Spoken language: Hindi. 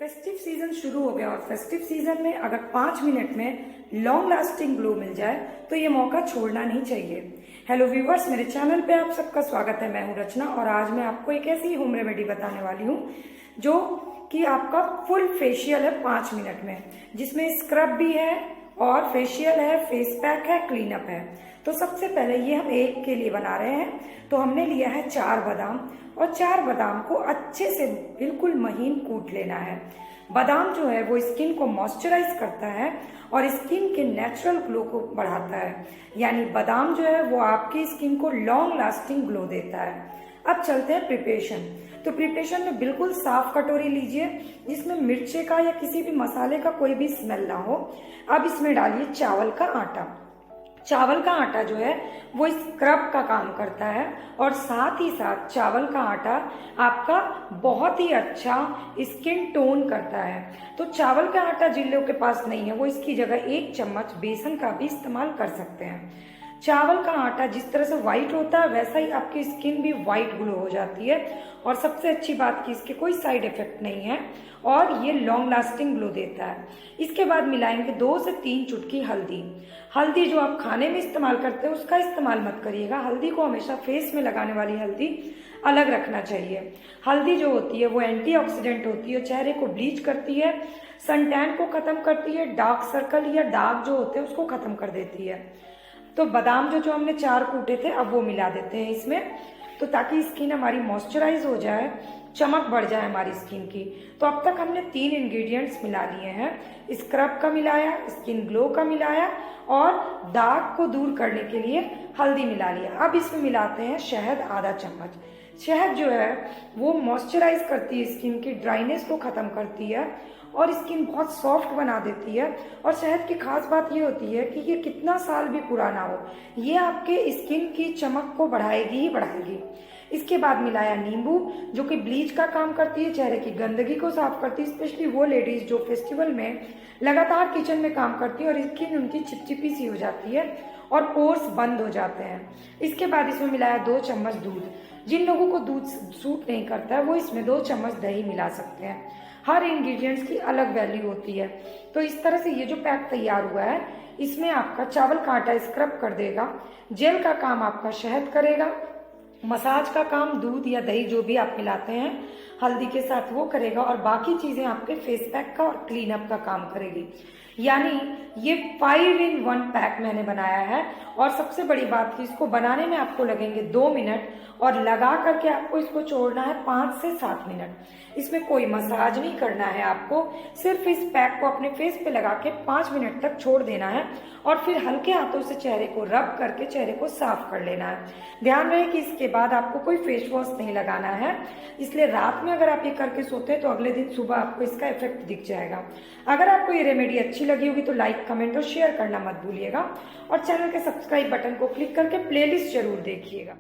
फेस्टिव सीजन शुरू हो गया और फेस्टिव सीजन में अगर 5 मिनट में लॉन्ग लास्टिंग ग्लो मिल जाए तो ये मौका छोड़ना नहीं चाहिए। हेलो व्यूवर्स, मेरे चैनल पे आप सबका स्वागत है। मैं हूं रचना और आज मैं आपको एक ऐसी होम रेमेडी बताने वाली हूं जो कि आपका फुल फेशियल है 5 मिनट में, जिसमें स्क्रब भी है और फेशियल है, फेस पैक है, क्लीन अप है। तो सबसे पहले ये हम एक के लिए बना रहे हैं। तो हमने लिया है 4 बादाम और 4 बादाम को अच्छे से बिल्कुल महीन कूट लेना है। बादाम जो है वो स्किन को मॉइस्चराइज करता है और स्किन के नेचुरल ग्लो को बढ़ाता है, यानी बादाम जो है वो आपकी स्किन को लॉन्ग लास्टिंग ग्लो देता है। अब चलते हैं प्रिपरेशन। तो प्रिपरेशन में बिल्कुल साफ कटोरी लीजिए जिसमें मिर्चे का या किसी भी मसाले का कोई भी स्मेल ना हो। अब इसमें डालिए चावल का आटा। चावल का आटा जो है वो स्क्रब का काम करता है और साथ ही साथ चावल का आटा आपका बहुत ही अच्छा स्किन टोन करता है। तो चावल का आटा जिन लोगों के पास नहीं है वो इसकी जगह 1 चम्मच बेसन का भी इस्तेमाल कर सकते हैं। चावल का आटा जिस तरह से व्हाइट होता है वैसा ही आपकी स्किन भी व्हाइट ग्लो हो जाती है। और सबसे अच्छी बात कि इसके कोई साइड इफेक्ट नहीं है और ये लॉन्ग लास्टिंग ग्लो देता है। इसके बाद मिलाएंगे 2 से 3 चुटकी हल्दी। हल्दी जो आप खाने में इस्तेमाल करते हैं उसका इस्तेमाल मत करिएगा। हल्दी को हमेशा फेस में लगाने वाली हल्दी अलग रखना चाहिए। हल्दी जो होती है वो एंटीऑक्सीडेंट होती है, चेहरे को ब्लीच करती है, सन टैन को खत्म करती है, डार्क सर्कल या दाग जो होते हैं उसको खत्म कर देती है। तो बादाम जो हमने 4 कूटे थे अब वो मिला देते हैं इसमें, तो ताकि स्किन हमारी मॉइस्चराइज हो जाए, चमक बढ़ जाए हमारी स्किन की। तो अब तक हमने 3 इंग्रेडिएंट्स मिला लिए हैं। स्क्रब का मिलाया, स्किन ग्लो का मिलाया और दाग को दूर करने के लिए हल्दी मिला लिया। अब इसमें मिलाते हैं शहद आधा चम्मच। शहद जो है वो मॉइस्चराइज करती है, स्किन की ड्राइनेस को खत्म करती है और स्किन बहुत सॉफ्ट बना देती है। और शहद की खास बात ये होती है कि ये कितना साल भी पुराना हो, ये आपके स्किन की चमक को बढ़ाएगी ही बढ़ाएगी। इसके बाद मिलाया नींबू जो कि ब्लीच का काम करती है, चेहरे की गंदगी को साफ करती है, स्पेशली वो लेडीज जो फेस्टिवल में लगातार किचन में काम करती है और स्किन उनकी चिपचिपी सी हो जाती है और पोर्स बंद हो जाते हैं। इसके बाद इसमें मिलाया 2 चम्मच दूध। जिन लोगों को दूध सूट नहीं करता है वो इसमें 2 चम्मच दही मिला सकते हैं। हर इंग्रेडिएंट्स की अलग वैल्यू होती है। तो इस तरह से ये जो पैक तैयार हुआ है इसमें आपका चावल का आटा स्क्रब कर देगा, जेल का काम आपका शहद करेगा, मसाज का काम दूध या दही जो भी आप मिलाते हैं हल्दी के साथ वो करेगा और बाकी चीजें आपके फेस पैक का और क्लीन अप का काम करेगी। यानी ये 5 in 1 पैक मैंने बनाया है। और सबसे बड़ी बात कि इसको बनाने में आपको लगेंगे 2 मिनट और लगा करके आपको इसको छोड़ना है 5 से 7 मिनट। इसमें कोई मसाज नहीं करना है, आपको सिर्फ इस पैक को अपने फेस पे लगा के 5 मिनट तक छोड़ देना है और फिर हल्के हाथों से चेहरे को रब करके चेहरे को साफ कर लेना है। ध्यान रहे कि इसके बाद आपको कोई फेस वॉश नहीं लगाना है, इसलिए रात में अगर आप ये करके सोते हैं तो अगले दिन सुबह आपको इसका इफेक्ट दिख जाएगा। अगर आपको ये रेमेडी अच्छी लगी होगी तो लाइक, कमेंट और शेयर करना मत भूलिएगा और चैनल के सब्सक्राइब बटन को क्लिक करके प्लेलिस्ट जरूर देखिएगा।